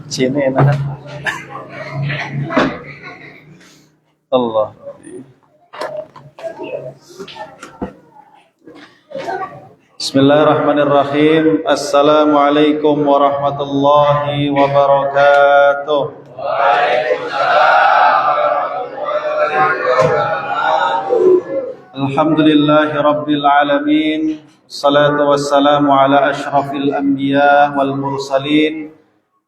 Sini enak. Allah. Bismillahirrahmanirrahim. Assalamualaikum warahmatullahi wabarakatuh. Alhamdulillahi rabbil alamin. Salatu wassalamu ala ashrafil anbiya wal mursalin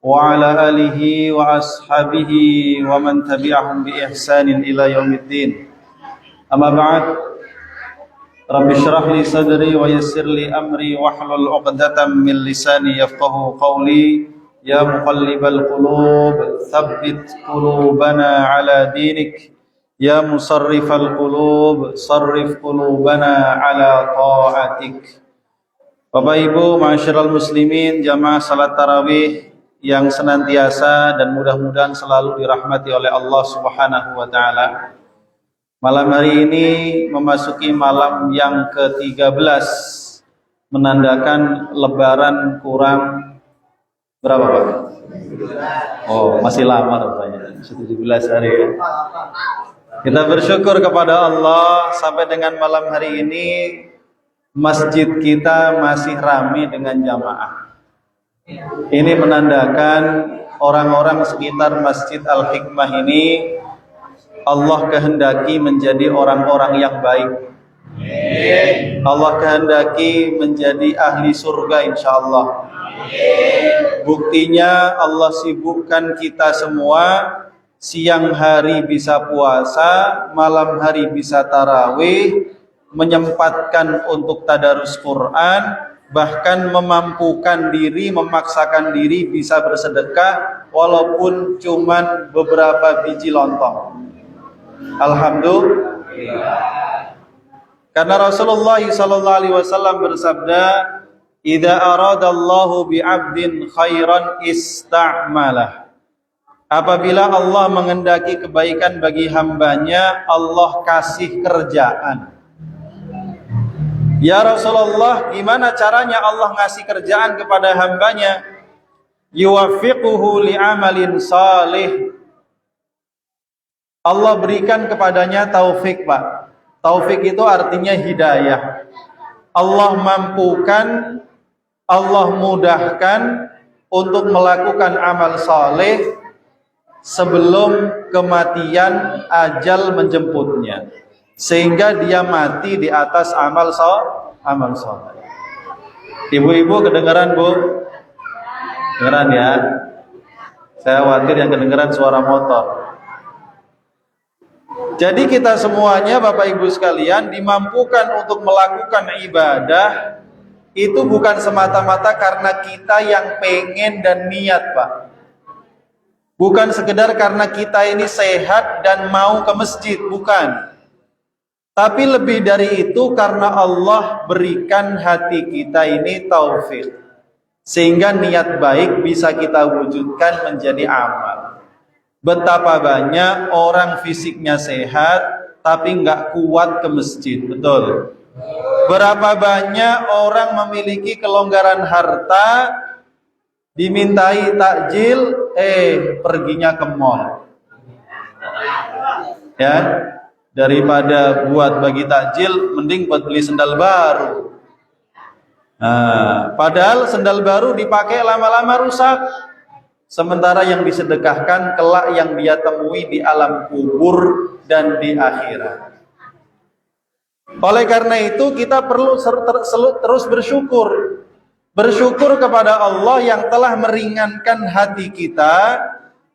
wa ala alihi wa ashabihi wa man tabi'ahum bi ihsanin ila yaumiddin. Amma ba'd. Rabbi shrah li sadri wa yassir li amri wahlul 'uqdatam min lisani yafqahu qawli. Ya muqallibal qulub tsabbit qulubana ala dinik. Ya musarrifal qulub sarrif qulubana ala ta'atik. Bapak Ibu ma'asyiral muslimin, jamaah salat tarawih yang senantiasa dan mudah-mudahan selalu dirahmati oleh Allah Subhanahu wa taala. Malam hari ini memasuki malam yang ke-13, menandakan lebaran kurang berapa Pak? Oh, masih lama rupanya, 17 hari ya. Kita bersyukur kepada Allah sampai dengan malam hari ini masjid kita masih ramai dengan jamaah. Ini menandakan orang-orang sekitar Masjid Al-Hikmah ini Allah kehendaki menjadi orang-orang yang baik. Allah kehendaki menjadi ahli surga insyaallah. Buktinya Allah sibukkan kita semua, siang hari bisa puasa, malam hari bisa tarawih, menyempatkan untuk tadarus Quran, bahkan memampukan diri, memaksakan diri bisa bersedekah walaupun cuman beberapa biji lontong. Alhamdulillah. Karena Rasulullah sallallahu alaihi wasallam bersabda, "Idza aradallahu bi'abdin khairan ista'malah." Apabila Allah menghendaki kebaikan bagi hambanya, Allah kasih kerjaan. Ya Rasulullah, gimana caranya Allah ngasih kerjaan kepada hambanya? Yuwaffiquhu li'amalin salih. Allah berikan kepadanya taufik, Pak. Taufik itu artinya hidayah. Allah mampukan, Allah mudahkan untuk melakukan amal saleh sebelum kematian ajal menjemputnya, sehingga dia mati di atas amal saleh. Ibu-ibu kedengaran, Bu? Kedengaran ya? Saya khawatir yang kedengaran suara motor. Jadi kita semuanya Bapak Ibu sekalian dimampukan untuk melakukan ibadah itu bukan semata-mata karena kita yang pengen dan niat, Pak. Bukan sekedar karena kita ini sehat dan mau ke masjid, bukan. Tapi lebih dari itu karena Allah berikan hati kita ini taufik, sehingga niat baik bisa kita wujudkan menjadi amal. Betapa banyak orang fisiknya sehat tapi nggak kuat ke masjid, betul? Berapa banyak orang memiliki kelonggaran harta, dimintai takjil, perginya ke mall. Ya, daripada buat bagi takjil, mending buat beli sendal baru. Nah, padahal sendal baru dipakai lama-lama rusak. Sementara yang disedekahkan kelak yang dia temui di alam kubur dan di akhirat. Oleh karena itu kita perlu terus bersyukur. Bersyukur kepada Allah yang telah meringankan hati kita,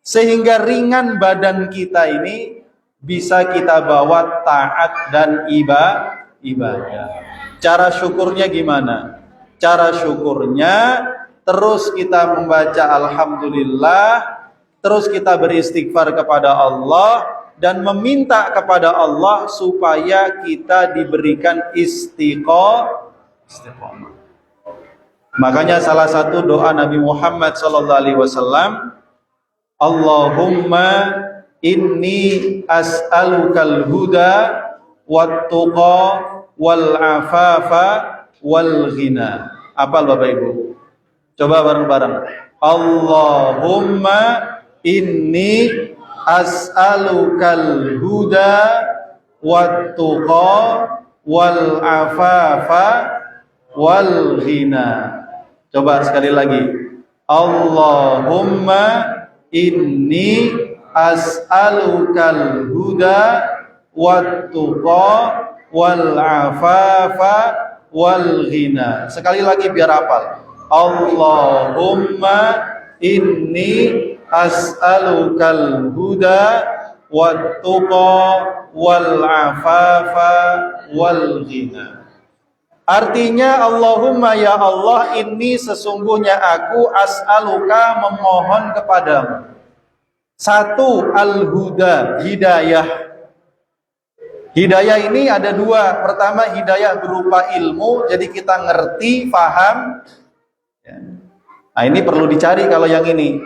sehingga ringan badan kita ini bisa kita bawa taat dan ibadah. Cara syukurnya gimana? Cara syukurnya terus kita membaca alhamdulillah, terus kita beristighfar kepada Allah dan meminta kepada Allah supaya kita diberikan istiqomah. Makanya salah satu doa Nabi Muhammad SAW, Allahumma inni as'alukal huda wat tuqa wal afafa wal ghina. Apal Bapak Ibu? Coba bareng-bareng. Allahumma inni as'alukal huda wat tuqa wal afafa wal ghina. Coba sekali lagi. Allahumma inni as'alukal huda wat tuqa wal afafa wal ghina. Sekali lagi biar hafal. Allahumma inni as'alukal huda wat tuqa wal afafa wal ghina. Artinya, Allahumma ya Allah, ini sesungguhnya aku as'aluka memohon kepadamu. Satu, al-huda, hidayah. Hidayah ini ada dua. Pertama, hidayah berupa ilmu, jadi kita ngerti, paham. Nah, ini perlu dicari kalau yang ini.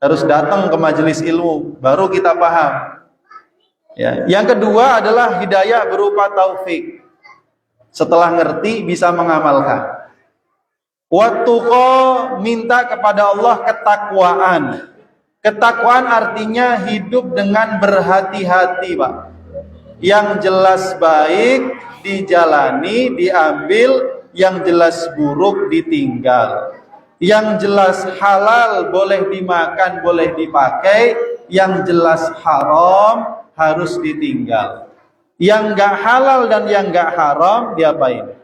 Harus datang ke majelis ilmu, baru kita paham. Ya. Yang kedua adalah hidayah berupa taufik. Setelah ngerti bisa mengamalkan. Wattuqa, minta kepada Allah ketakwaan. Ketakwaan artinya hidup dengan berhati-hati, Pak. Yang jelas baik dijalani, diambil, yang jelas buruk ditinggal. Yang jelas halal boleh dimakan, boleh dipakai, yang jelas haram harus ditinggal. Yang gak halal dan yang gak haram diapain?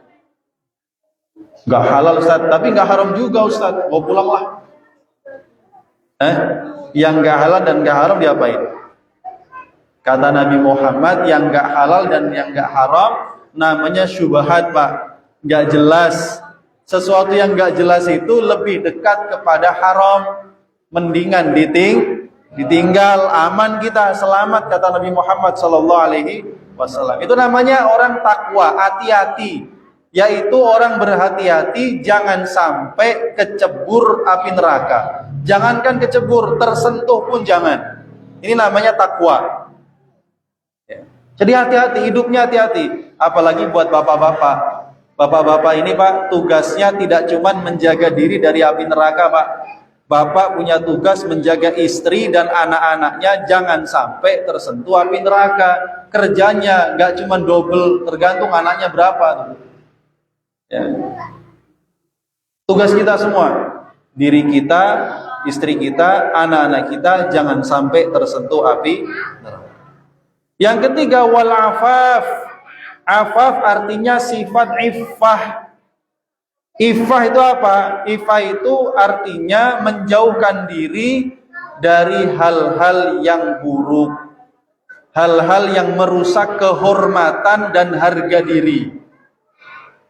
Gak halal Ustaz, tapi gak haram juga Ustaz. Mau pulang lah. Yang gak halal dan gak haram diapain? Kata Nabi Muhammad, yang gak halal dan yang gak haram namanya syubhat, Pak. Gak jelas. Sesuatu yang gak jelas itu lebih dekat kepada haram. Mendingan ditinggal, aman kita, selamat, kata Nabi Muhammad SAW. Itu namanya orang takwa, hati-hati, yaitu orang berhati-hati jangan sampai kecebur api neraka. Jangankan kecebur, tersentuh pun jangan. Ini namanya takwa. Jadi hati-hati, hidupnya hati-hati. Apalagi buat bapak-bapak. Bapak-bapak ini, Pak, tugasnya tidak cuma menjaga diri dari api neraka, Pak. Bapak punya tugas menjaga istri dan anak-anaknya jangan sampai tersentuh api neraka. Kerjanya nggak cuma double, tergantung anaknya berapa. Ya. Tugas kita semua, diri kita, istri kita, anak-anak kita jangan sampai tersentuh api neraka. Yang ketiga, wal afaf. Afaf artinya sifat iffah. Iffah itu apa? Iffah itu artinya menjauhkan diri dari hal-hal yang buruk, hal-hal yang merusak kehormatan dan harga diri.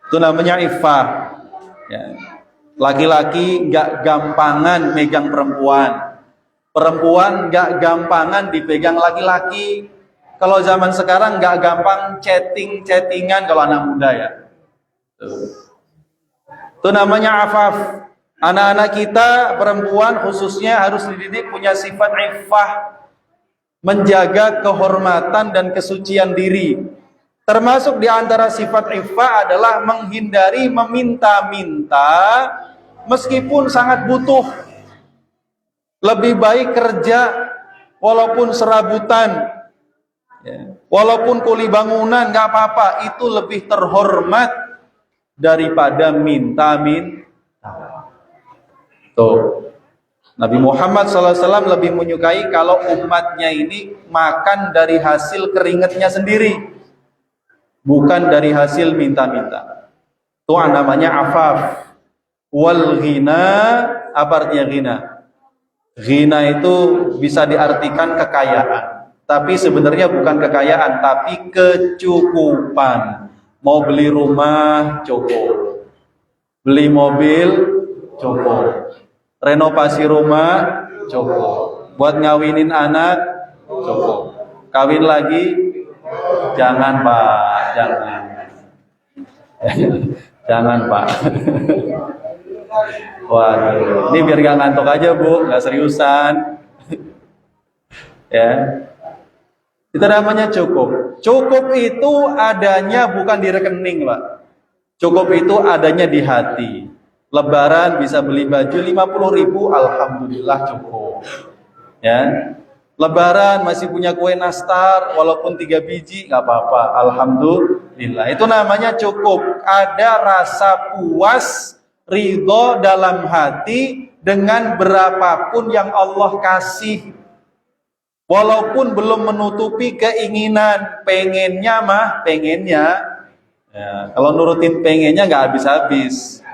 Itu namanya iffah. Ya. Laki-laki gak gampangan megang perempuan, perempuan gak gampangan dipegang laki-laki. Kalau zaman sekarang gak gampang chattingan kalau anak muda ya. Itu namanya afaf. Anak-anak kita perempuan khususnya harus dididik punya sifat iffah, menjaga kehormatan dan kesucian diri. Termasuk di antara sifat iffah adalah menghindari meminta-minta meskipun sangat butuh. Lebih baik kerja walaupun serabutan, walaupun kuli bangunan gak apa-apa, itu lebih terhormat daripada minta-minta. Tuh, Nabi Muhammad SAW lebih menyukai kalau umatnya ini makan dari hasil keringatnya sendiri, bukan dari hasil minta-minta. Itu namanya afaf. Wal ghina, apa artinya ghina? Ghina itu bisa diartikan kekayaan, tapi sebenarnya bukan kekayaan, tapi kecukupan. Mau beli rumah cukup, beli mobil cukup, renovasi rumah cukup, buat ngawinin anak cukup, kawin lagi jangan Pak, jangan Pak. Waduh, ini biar gak ngantuk aja Bu, gak seriusan. Ya. Itu namanya cukup. Cukup itu adanya bukan di rekening, Pak. Cukup itu adanya di hati. Lebaran bisa beli baju 50.000, alhamdulillah cukup. Ya. Lebaran masih punya kue nastar walaupun 3 biji nggak apa-apa, alhamdulillah. Itu namanya cukup. Ada rasa puas, ridho dalam hati dengan berapapun yang Allah kasih. Walaupun belum menutupi keinginan, pengennya. Ya, kalau nurutin pengennya nggak habis-habis.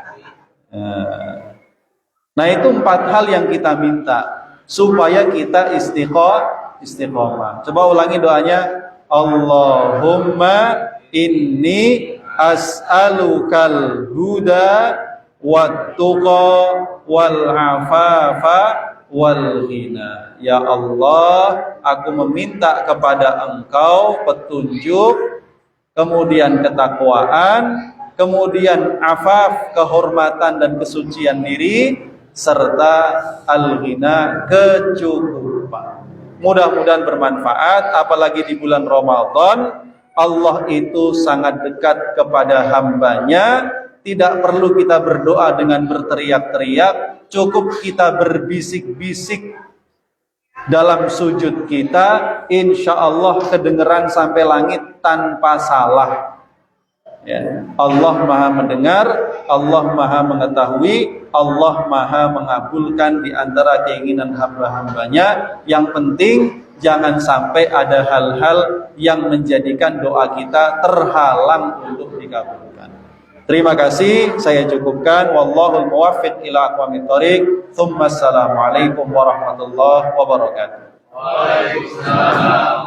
Nah, itu 4 hal yang kita minta supaya kita istiqomah. Coba ulangi doanya. Allahumma inni as'alukal huda wat tuqa wal afafa wal ghina. Ya Allah, aku meminta kepada Engkau petunjuk, kemudian ketakwaan, kemudian afaf, kehormatan dan kesucian diri, serta al-ghina, kecukupan. Mudah-mudahan bermanfaat, apalagi di bulan Ramadan. Allah itu sangat dekat kepada hambanya. Tidak perlu kita berdoa dengan berteriak-teriak, cukup kita berbisik-bisik dalam sujud kita, insya Allah kedengeran sampai langit tanpa salah. Ya. Allah Maha mendengar, Allah Maha mengetahui, Allah Maha mengabulkan di antara keinginan hamba-hambanya. Yang penting jangan sampai ada hal-hal yang menjadikan doa kita terhalang untuk dikabulkan. Terima kasih, saya cukupkan. Wallahul muwaffiq ila aqwamit thoriq. Tsumma assalamualaikum warahmatullahi wabarakatuh. Waalaikumsalam.